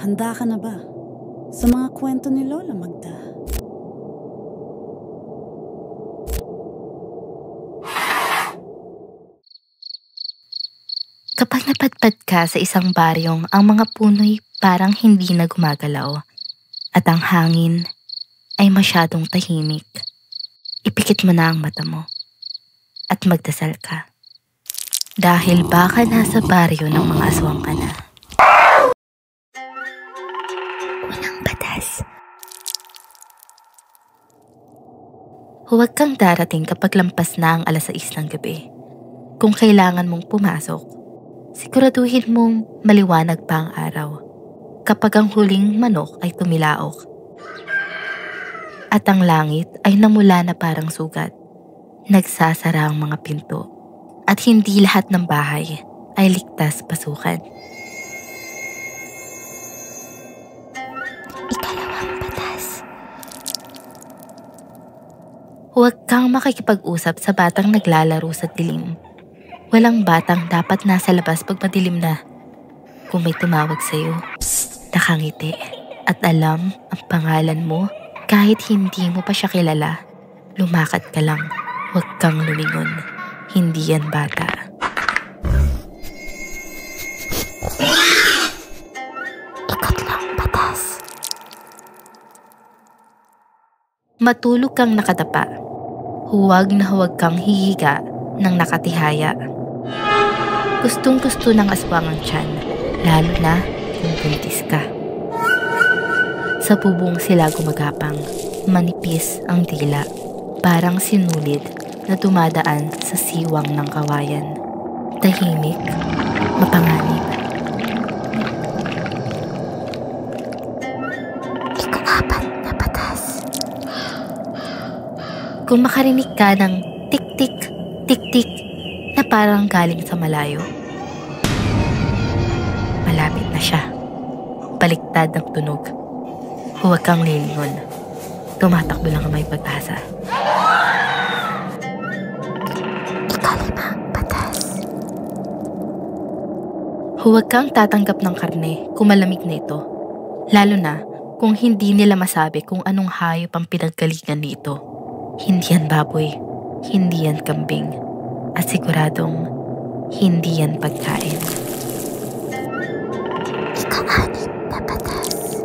Handa ka na ba sa mga kwento ni Lola Magda? Kapag napadpad ka sa isang baryong ang mga puno'y parang hindi na gumagalaw at ang hangin ay masyadong tahimik, ipikit mo na ang mata mo at magdasal ka. Dahil baka nasa baryo ng mga aswang ka na. Unang batas. Huwag kang darating kapag lampas na ang 6:00 ng gabi. Kung kailangan mong pumasok, siguraduhin mong maliwanag pa ang araw. Kapag ang huling manok ay tumilaok at ang langit ay namula na parang sugat, nagsasara ang mga pinto at hindi lahat ng bahay ay ligtas pasukan. Ikalawang batas. Huwag kang makikipag-usap sa batang naglalaro sa dilim. Walang batang dapat nasa labas pag madilim na. Kung may tumawag sa'yo, nakangiti at alam ang pangalan mo kahit hindi mo pa siya kilala, lumakad ka lang. Huwag kang lumingon. Hindi yan bata. Ikatlong batas. Matulog kang nakatapa. Huwag na huwag kang hihiga ng nakatihaya. Gustong-gusto ng aswang ang tiyan, lalo na kung buntis ka. Sa bubong sila gumagapang, manipis ang dila, parang sinulid na dumadaan sa siwang ng kawayan. Tahimik, mapanganib. Ika-4 na batas. Kung makarinig ka ng tik-tik, tik-tik na parang galing sa malayo, malapit na siya. Baliktad ang tunog. Huwag kang lilingon. Tumatakbo lang ang may pag-asa. Ika-5 batas. Huwag kang tatanggap ng karne kung malamig na ito. Lalo na kung hindi nila masabi kung anong hayop ang pinaggalingan nito. Hindi yan baboy. Hindi yan kambing. At siguradong hindi yan pagkain. Ika-6 na batas.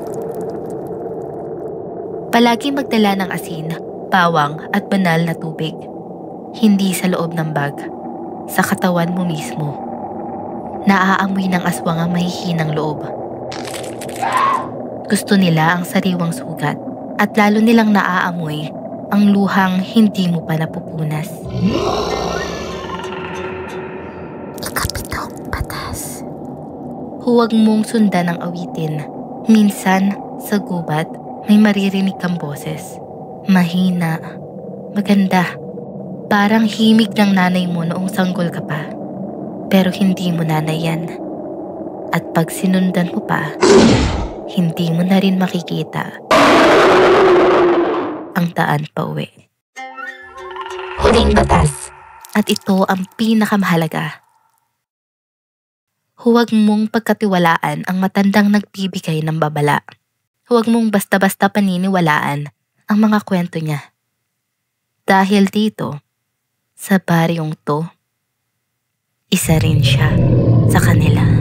Palagi magdala ng asin, bawang at banal na tubig. Hindi sa loob ng bag, sa katawan mo mismo. Naaamoy ng aswang ang mahihinang loob. Gusto nila ang sariwang sugat at lalo nilang naaamoy ang luhang hindi mo pa napupunas. Ika-7 batas. Huwag mong sundan ang awitin. Minsan, sa gubat, may maririnig kang boses. Mahina, maganda. Parang himig ng nanay mo noong sanggol ka pa. Pero hindi mo nanay yan. At pag sinundan mo pa, hindi mo na rin makikita ang daan pa uwi. Huling batas. At ito ang pinakamahalaga. Huwag mong pagkatiwalaan ang matandang nagbibigay ng babala. Huwag mong basta-basta paniniwalaan ang mga kwento niya. Dahil dito, sa baryong to, isa rin siya sa kanila.